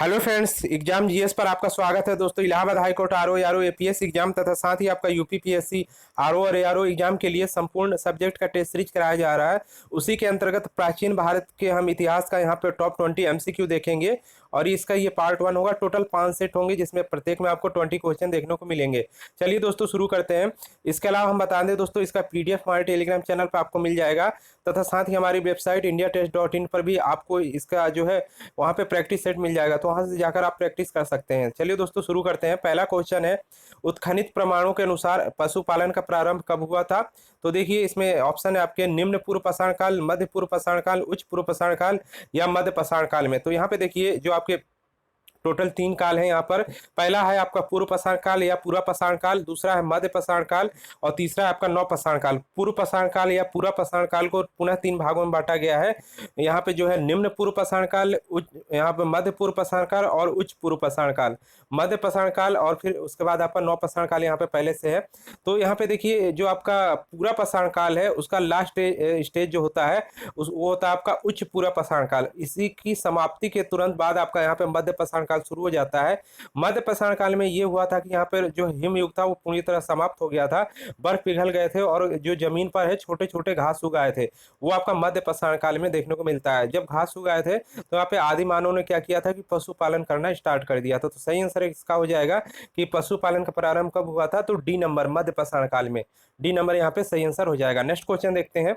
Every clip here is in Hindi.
हेलो फ्रेंड्स, एग्जाम जीएस पर आपका स्वागत है दोस्तों। Allahabad high court RO APS exam तथा साथ ही आपका यूपीपीएससी आरओ और एआरओ एग्जाम के लिए संपूर्ण सब्जेक्ट का टेस्ट सीरीज कराया जा रहा है। उसी के अंतर्गत प्राचीन भारत के हम इतिहास का यहाँ पे टॉप 20 एमसीक्यू देखेंगे और इसका ये पार्ट 1 होगा। टोटल 5 सेट होंगे जिसमें प्रत्येक में आपको 20 क्वेश्चन देखने को मिलेंगे। चलिए दोस्तों शुरू करते हैं। इसके अलावा हम बता दें दोस्तों, इसका पीडीएफ हमारे टेलीग्राम चैनल पर आपको मिल जाएगा तथा साथ ही हमारी वेबसाइट indiatest.in पर भी आपको इसका जो है वहाँ पे प्रैक्टिस सेट मिल जाएगा, तो वहाँ से जाकर आप प्रैक्टिस कर सकते हैं। चलिए दोस्तों शुरू करते हैं। पहला क्वेश्चन है, उत्खनित प्रमाणों के अनुसार पशुपालन का प्रारंभ कब हुआ था? तो देखिए इसमें ऑप्शन है आपके निम्न पूर्व पाषाण काल, मध्य पूर्व पाषाण काल, उच्च पूर्व पाषाण काल या मध्य पाषाण काल में। तो यहाँ पे देखिए जो आपके टोटल 3 काल हैं यहाँ पर। पहला है आपका पूर्व पाषाण काल या पूरा पाषाण काल, दूसरा है मध्य पाषाण काल और तीसरा है आपका नव पाषाण काल। पूर्व पाषाण काल या पूरा पाषाण काल को पुनः 3 भागों में बांटा गया है। यहाँ पे जो है निम्न पूर्व पाषाण काल, यहाँ पे मध्य पूर्व पाषाण काल और उच्च पूर्व पाषाण काल, मध्य पाषाण काल और फिर उसके बाद आपका नव पाषाण काल यहाँ पे पहले से है। तो यहाँ पे देखिए जो आपका पूरा पाषाण काल है उसका लास्ट स्टेज जो होता है वो होता है आपका उच्च पूरा पाषाण काल। इसी की समाप्ति के तुरंत बाद आपका यहाँ पे मध्य पाषाण काल शुरू हो जाता है। मध्य पाषाण काल में ये हुआ था कि यहाँ पर जो हिमयुग था वो पूरी तरह समाप्त हो गया था, बर्फ पिघल गए थे और जो जमीन पर है छोटे छोटे घास उग आए थे, वो आपका मध्य पाषाण काल में देखने को मिलता है। जब घास उग आए थे तो यहाँ पे आदि मानव ने क्या किया था कि पशुपालन करना स्टार्ट कर दिया था। तो सही आंसर इसका हो जाएगा कि पशुपालन का प्रारंभ कब हुआ था, तो डी नंबर मध्य पाषाण काल में। डी नंबर यहाँ पे सही आंसर हो जाएगा। नेक्स्ट क्वेश्चन देखते हैं।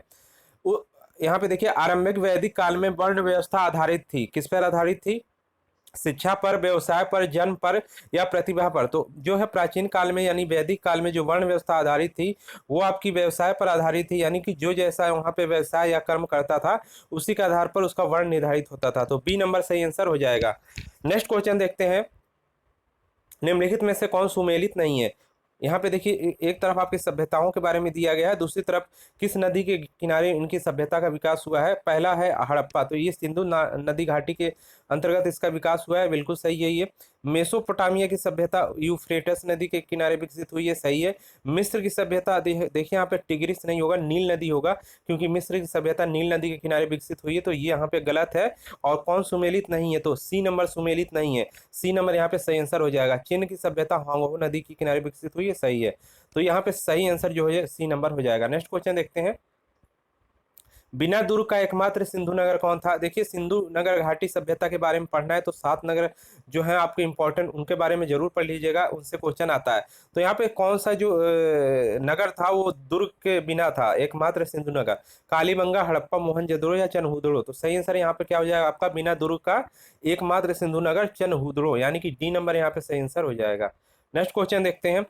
यहाँ पे देखिए आरंभिक वैदिक काल में वर्ण व्यवस्था आधारित थी, किस पर आधारित थी? शिक्षा पर, व्यवसाय पर, जन्म पर या प्रतिभा पर? तो जो है प्राचीन काल में यानी वैदिक काल में जो वर्ण व्यवस्था आधारित थी वो आपकी व्यवसाय पर आधारित थी, यानी कि जो जैसा वहां पे व्यवसाय या कर्म करता था उसी के आधार पर उसका वर्ण निर्धारित होता था। तो बी नंबर सही आंसर हो जाएगा। नेक्स्ट क्वेश्चन देखते हैं, निम्नलिखित में से कौन सुमेलित नहीं है? यहाँ पे देखिए एक तरफ आपकी सभ्यताओं के बारे में दिया गया है, दूसरी तरफ किस नदी के किनारे इनकी सभ्यता का विकास हुआ है। पहला है हड़प्पा, तो ये सिंधु नदी घाटी के अंतर्गत इसका विकास हुआ है, बिल्कुल सही है ये। मेसोपोटामिया की सभ्यता यूफ्रेटस नदी के किनारे विकसित हुई है, सही है। मिस्र की सभ्यता देखिए यहाँ पे टिग्रिस नहीं होगा, नील नदी होगा, क्योंकि मिस्र की सभ्यता नील नदी के किनारे विकसित हुई है, तो ये यहाँ पे गलत है। और कौन सुमेलित नहीं है, तो सी नंबर सुमेलित नहीं है। सी नंबर यहाँ पे सही आंसर हो जाएगा। चीन की सभ्यता हांगहो नदी के किनारे विकसित हुई है, सही है। तो यहाँ पे सही आंसर जो है सी नंबर हो जाएगा। नेक्स्ट क्वेश्चन देखते हैं, बिना दुर्ग का एकमात्र सिंधु नगर कौन था? देखिए सिंधु नगर घाटी सभ्यता के बारे में पढ़ना है तो 7 नगर जो है आपको इंपॉर्टेंट उनके बारे में जरूर पढ़ लीजिएगा, उनसे क्वेश्चन आता है। तो यहाँ पे कौन सा जो नगर था वो दुर्ग के बिना था, एकमात्र सिंधु नगर? कालीबंगा, हड़प्पा, मोहनजोदड़ो या चनहुदड़ो? तो सही आंसर यहाँ पे क्या हो जाएगा आपका, बिना दुर्ग का एकमात्र सिंधु नगर चनहुदड़ो, यानी कि डी नंबर यहाँ पे सही आंसर हो जाएगा। नेक्स्ट क्वेश्चन देखते हैं,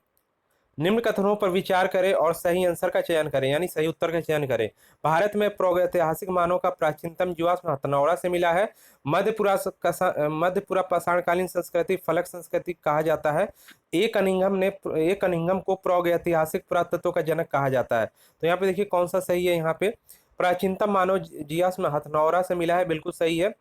निम्न कथनों पर विचार करें और सही आंसर का चयन करें, यानी सही उत्तर का चयन करें। भारत में प्रागैतिहासिक मानव का प्राचीनतम जीवाश्म हथनौरा से मिला है। मध्यपुरा पाषाणकालीन संस्कृति फलक संस्कृति कहा जाता है। ए कनिंघम को प्रागैतिहासिक पुरातत्व का जनक कहा जाता है। तो यहाँ पे देखिए कौन सा सही है, यहाँ पे प्राचीनतम मानव जीवाश्म हथनौरा से मिला है, बिल्कुल सही है।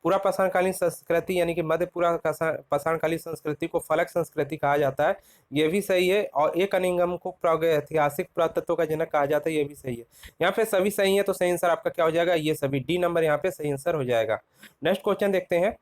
पूरा पाषाणकालीन संस्कृति यानी कि मध्यपुरा पाषाणकालीन संस्कृति को फलक संस्कृति कहा जाता है, ये भी सही है। और एक कनिंगम को प्रागैतिहासिक पुरातत्व का जनक कहा जाता है, ये भी सही है। यहाँ पे सभी सही है, तो सही आंसर आपका क्या हो जाएगा, ये सभी। डी नंबर यहाँ पे सही आंसर हो जाएगा। नेक्स्ट क्वेश्चन देखते हैं,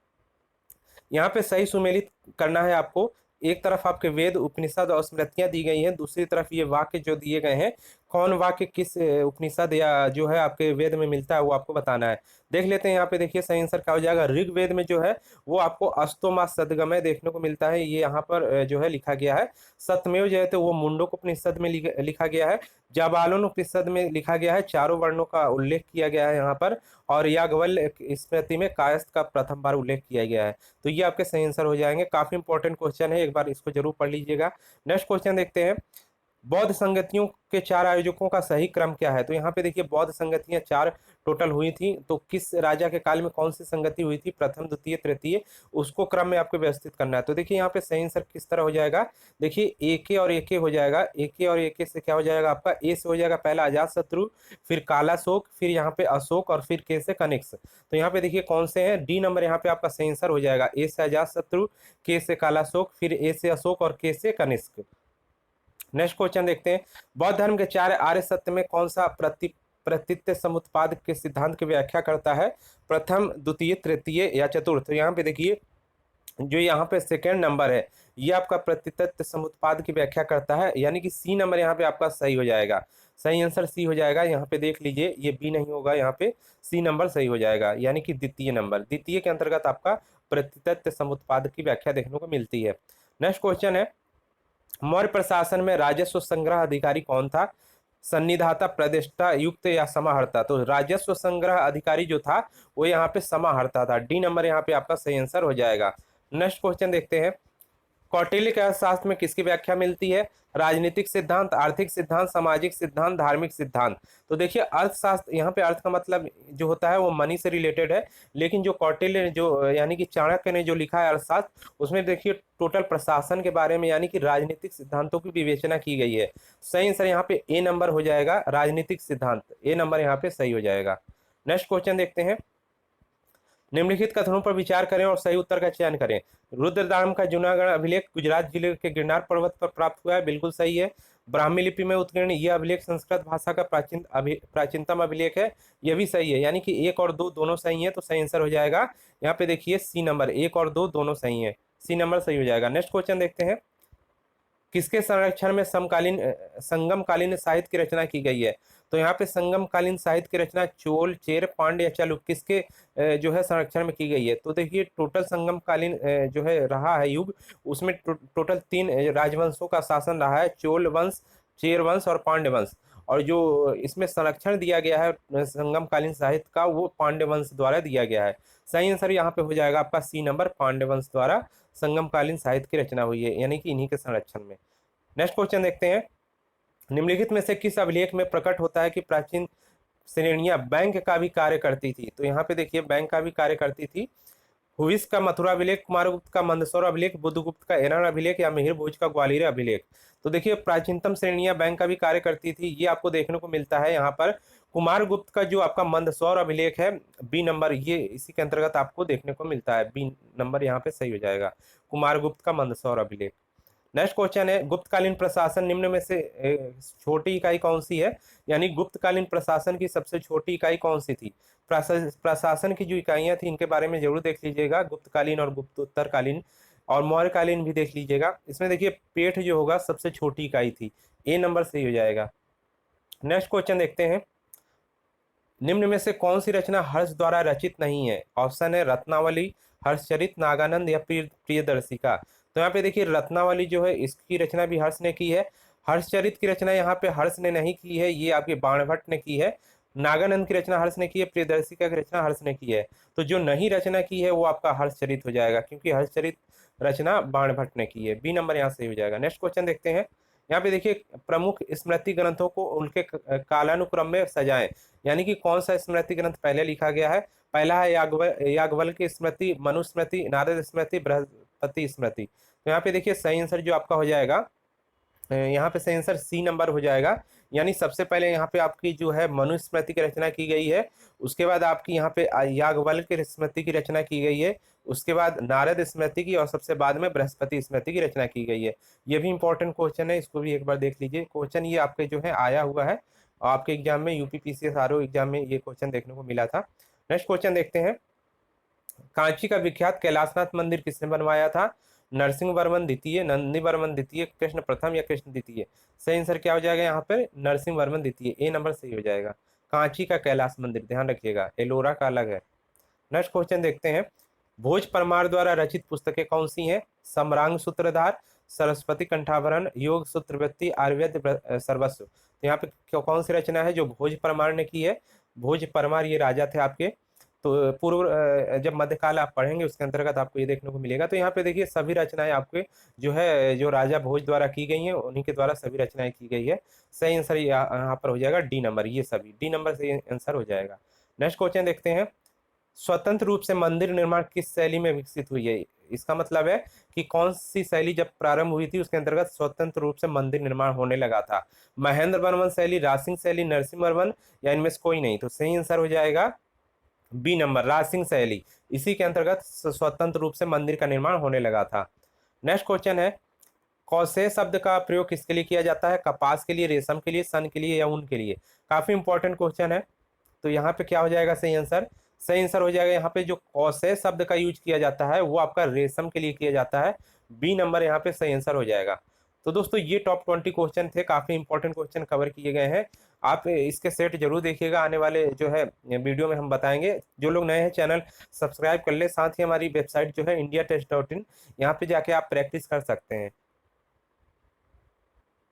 यहाँ पे सही सुमेलित करना है आपको। एक तरफ आपके वेद, उपनिषद और स्मृतियां दी गई हैं, दूसरी तरफ ये वाक्य जो दिए गए हैं, कौन वाक्य किस उपनिषद या जो है आपके वेद में मिलता है वो आपको बताना है। देख लेते हैं, यहाँ पे देखिए सही आंसर क्या हो जाएगा। ऋग्वेद में जो है वो आपको अस्तो मा सद्गमय देखने को मिलता है, ये यहाँ पर जो है लिखा गया है। सत्यमेव जयते वो मुंडक उपनिषद में लिखा गया है। जाबालोन उपनिषद में लिखा गया है, चारों वर्णों का उल्लेख किया गया है यहाँ पर। और याज्ञवल्क्य स्मृति में कायस्थ का प्रथम बार उल्लेख किया गया है। तो ये आपके सही आंसर हो जाएंगे। काफी इंपॉर्टेंट क्वेश्चन है, एक बार इसको जरूर पढ़ लीजिएगा। नेक्स्ट क्वेश्चन देखते हैं, बौद्ध संगतियों के 4 आयोजकों का सही क्रम क्या है? तो यहाँ पे देखिए बौद्ध संगतियां 4 टोटल हुई थी, तो किस राजा के काल में कौन सी संगति हुई थी, प्रथम, द्वितीय, तृतीय, उसको क्रम में आपको व्यवस्थित करना है। तो देखिए यहाँ पे सही आंसर किस तरह हो जाएगा, देखिए एके और एके हो जाएगा। एके और एके से क्या हो जाएगा आपका, ए से हो जाएगा पहला अजात शत्रु, फिर कालाशोक, फिर यहाँ पे अशोक और फिर के से कनिष्क। तो यहाँ पे देखिए कौन से हैं, डी नंबर यहाँ पे आपका सही आंसर हो जाएगा। ए से अजात शत्रु, के से कालाशोक, फिर ए से अशोक और के से कनिष्क। नेक्स्ट क्वेश्चन देखते हैं, बौद्ध धर्म के 4 आर्य सत्य में कौन सा प्रतित्य समुत्पाद के सिद्धांत की व्याख्या करता है, प्रथम, द्वितीय, तृतीय या चतुर्थ? तो यहाँ पे देखिए जो यहाँ पे सेकेंड नंबर है ये आपका प्रतितत्व समुत्पाद की व्याख्या करता है, यानी कि सी नंबर यहाँ पे आपका सही हो जाएगा। सही आंसर सी हो जाएगा। यहाँ पे देख लीजिए, ये बी नहीं होगा, यहाँ पे सी नंबर सही हो जाएगा, यानी कि द्वितीय नंबर। द्वितीय के अंतर्गत आपका प्रतितत्व समुत्पाद की व्याख्या देखने को मिलती है। नेक्स्ट क्वेश्चन है, मौर्य प्रशासन में राजस्व संग्रह अधिकारी कौन था? सन्निधाता, प्रतिष्ठा, युक्त या समाहर्ता? तो राजस्व संग्रह अधिकारी जो था वो यहाँ पे समाहर्ता था। डी नंबर यहाँ पे आपका सही आंसर हो जाएगा। नेक्स्ट क्वेश्चन देखते हैं, कौटिल्य के अर्थशास्त्र में किसकी व्याख्या मिलती है? राजनीतिक सिद्धांत, आर्थिक सिद्धांत, सामाजिक सिद्धांत, धार्मिक सिद्धांत? तो देखिए अर्थशास्त्र, यहाँ पे अर्थ का मतलब जो होता है वो मनी से रिलेटेड है, लेकिन जो कौटिल्य ने जो यानी कि चाणक्य ने जो लिखा है अर्थशास्त्र, उसमें देखिए टोटल प्रशासन के बारे में यानी कि राजनीतिक सिद्धांतों की विवेचना की गई है। सही आंसर यहाँ पे ए नंबर हो जाएगा, राजनीतिक सिद्धांत। ए नंबर यहाँ पे सही हो जाएगा। नेक्स्ट क्वेश्चन देखते हैं, निम्नलिखित कथनों पर विचार करें और सही उत्तर का चयन करें। रुद्रदाम का जूनागढ़ अभिलेख गुजरात जिले के गिरनार पर्वत पर प्राप्त हुआ है, बिल्कुल सही है। ब्राह्मी लिपि में उत्कीर्ण यह अभिलेख संस्कृत भाषा का प्राचीनतम अभिलेख है, यह भी सही है, यानी कि एक और दो दोनों सही है, तो सही आंसर हो जाएगा यहाँ पे देखिए सी नंबर, एक और दो दोनों सही है, सी नंबर सही हो जाएगा। नेक्स्ट क्वेश्चन देखते हैं, किसके संरक्षण में संगमकालीन साहित्य की रचना की गई है? तो यहाँ पे संगमकालीन साहित्य की रचना चोल, चेर, पांड्य या चालुक्य किसके जो है संरक्षण में की गई है? तो देखिए टोटल संगमकालीन जो है रहा है युग, उसमें टोटल 3 राजवंशों का शासन रहा है, चोल वंश, चेर वंश और पांड्य वंश। और जो इसमें संरक्षण दिया गया है संगमकालीन साहित्य का, वो पांड्य वंश द्वारा दिया गया है। सही आंसर यहाँ पे हो जाएगा आपका सी नंबर, पांड्य वंश द्वारा संगमकालीन साहित्य की रचना हुई है, यानी कि इन्हीं के संरक्षण में। नेक्स्ट क्वेश्चन देखते हैं, निम्नलिखित में से किस अभिलेख में प्रकट होता है कि प्राचीन श्रेणियां बैंक का भी कार्य करती थी? तो यहाँ पे देखिए बैंक का भी कार्य करती थी। हुइस का मथुरा अभिलेख, कुमारगुप्त का मंदसौर अभिलेख, बुद्धगुप्त का एरन अभिलेख या मिहिर भोज का ग्वालियर अभिलेख? तो देखिए प्राचीनतम श्रेणियां बैंक का भी कार्य करती थी, ये आपको देखने को मिलता है यहाँ पर कुमारगुप्त का जो आपका मंदसौर अभिलेख है, बी नंबर, ये इसी के अंतर्गत आपको देखने को मिलता है, बी नंबर यहाँ पे सही हो जाएगा, कुमारगुप्त का मंदसौर अभिलेख। नेक्स्ट क्वेश्चन है, गुप्तकालीन प्रशासन निम्न में से छोटी इकाई कौन सी है? यानी गुप्तकालीन प्रशासन की सबसे छोटी इकाई कौन सी थी? प्रशासन की जो इकाइयां थी इनके बारे में जरूर देख लीजिएगा, गुप्तकालीन और गुप्तोत्तरकालीन और मौर्यकालीन भी देख लीजिएगा। इसमें देखिए पेठ जो होगा सबसे छोटी इकाई थी, ए नंबर सही हो जाएगा। नेक्स्ट क्वेश्चन देखते हैं, निम्न में से कौन सी रचना हर्ष द्वारा रचित नहीं है? ऑप्शन है रत्नावली, हर्षचरित, नागानंद या प्रियदर्शिका? तो यहाँ पे देखिए रत्नावली जो है इसकी रचना भी हर्ष ने की है, हर्षचरित की रचना यहाँ पे हर्ष ने नहीं की है, ये आपके बाणभट्ट ने की है। नागानंद की रचना हर्ष ने की है, प्रियदर्शिका की रचना हर्ष ने की है। तो जो नहीं रचना की है वो आपका हर्षचरित हो जाएगा, क्योंकि हर्षचरित रचना बाणभट्ट ने की है, बी नंबर यहाँ सही हो जाएगा। नेक्स्ट क्वेश्चन देखते हैं, यहाँ पे देखिए प्रमुख स्मृति ग्रंथों को उनके कालानुक्रम में सजाएं, यानी कि कौन सा स्मृति ग्रंथ पहले लिखा गया है? पहला है याज्ञवल्क्य स्मृति, मनुस्मृति, नारद स्मृति, बृहस्पति स्मृति? तो यहाँ पे देखिए सही आंसर जो आपका हो जाएगा, यहाँ पे सही आंसर सी नंबर हो जाएगा, यानी सबसे पहले यहाँ पे आपकी जो है मनुस्मृति की रचना की गई है, उसके बाद आपकी यहाँ पे याज्ञवल्क्य स्मृति की रचना की गई है, उसके बाद नारद स्मृति की, और सबसे बाद में बृहस्पति स्मृति की रचना की गई है। ये भी इंपॉर्टेंट क्वेश्चन है, इसको भी एक बार देख लीजिए। क्वेश्चन ये आपके जो है आया हुआ है आपके एग्जाम में, यूपीपीसीएस आरओ एग्जाम में ये क्वेश्चन देखने को मिला था। नेक्स्ट क्वेश्चन देखते हैं, कांची का विख्यात कैलाशनाथ मंदिर किसने बनवाया था? नरसिंह वर्मन द्वितीय, नंदी वर्मन द्वितीय, कृष्ण प्रथम या कृष्ण द्वितीय? सही आंसर क्या हो जाएगा यहाँ पर? नरसिंह वर्मन द्वितीय, ए नंबर सही हो जाएगा। कांची का कैलाश मंदिर, ध्यान रखिएगा, एलोरा का अलग है। नेक्स्ट क्वेश्चन देखते हैं, भोज परमार द्वारा रचित पुस्तकें कौन सी हैं? सम्रांग सूत्रधार, सरस्वती कंठाभरण, योग सूत्रवृत्ति, आयुर्वेद सर्वस्व? तो यहाँ पे कौन सी रचना है जो भोज परमार ने की है? भोज परमार ये राजा थे आपके, तो पूर्व जब मध्यकाल आप पढ़ेंगे उसके अंतर्गत आपको ये देखने को मिलेगा। तो यहाँ पे देखिए सभी रचनाएं आपके जो है जो राजा भोज द्वारा की गई हैं उन्हीं के द्वारा सभी रचनाएं की गई है। सही आंसर यहाँ पर हो जाएगा डी नंबर, ये सभी डी नंबर सही आंसर हो जाएगा। नेक्स्ट क्वेश्चन देखते हैं, स्वतंत्र रूप से मंदिर निर्माण किस शैली में विकसित हुई है? इसका मतलब है कि कौन सी शैली जब प्रारंभ हुई थी उसके अंतर्गत स्वतंत्र रूप से मंदिर निर्माण होने लगा था? महेंद्र वर्मन शैली, राजसिंह शैली, नरसिंह वर्मन या इनमें से कोई नहीं? तो सही आंसर हो जाएगा बी नंबर, राजसिंह शैली, इसी के अंतर्गत स्वतंत्र रूप से मंदिर का निर्माण होने लगा था। नेक्स्ट क्वेश्चन है, कौशे शब्द का प्रयोग किसके लिए किया जाता है? कपास के लिए, रेशम के लिए, सन के लिए या ऊन के लिए? काफी इंपॉर्टेंट क्वेश्चन है। तो यहाँ पे क्या हो जाएगा सही आंसर? सही आंसर हो जाएगा। यहाँ पे जो कौशे शब्द का यूज किया जाता है वो आपका रेशम के लिए किया जाता है। बी नंबर यहाँ पे सही आंसर हो जाएगा। तो दोस्तों ये टॉप 20 क्वेश्चन थे, काफी इंपॉर्टेंट क्वेश्चन कवर किए गए हैं। आप इसके सेट जरूर देखिएगा, आने वाले जो है वीडियो में हम बताएंगे। जो लोग नए हैं चैनल सब्सक्राइब कर ले, साथ ही हमारी वेबसाइट जो है इंडिया टेस्ट .in, यहाँ पे जाके आप प्रैक्टिस कर सकते हैं।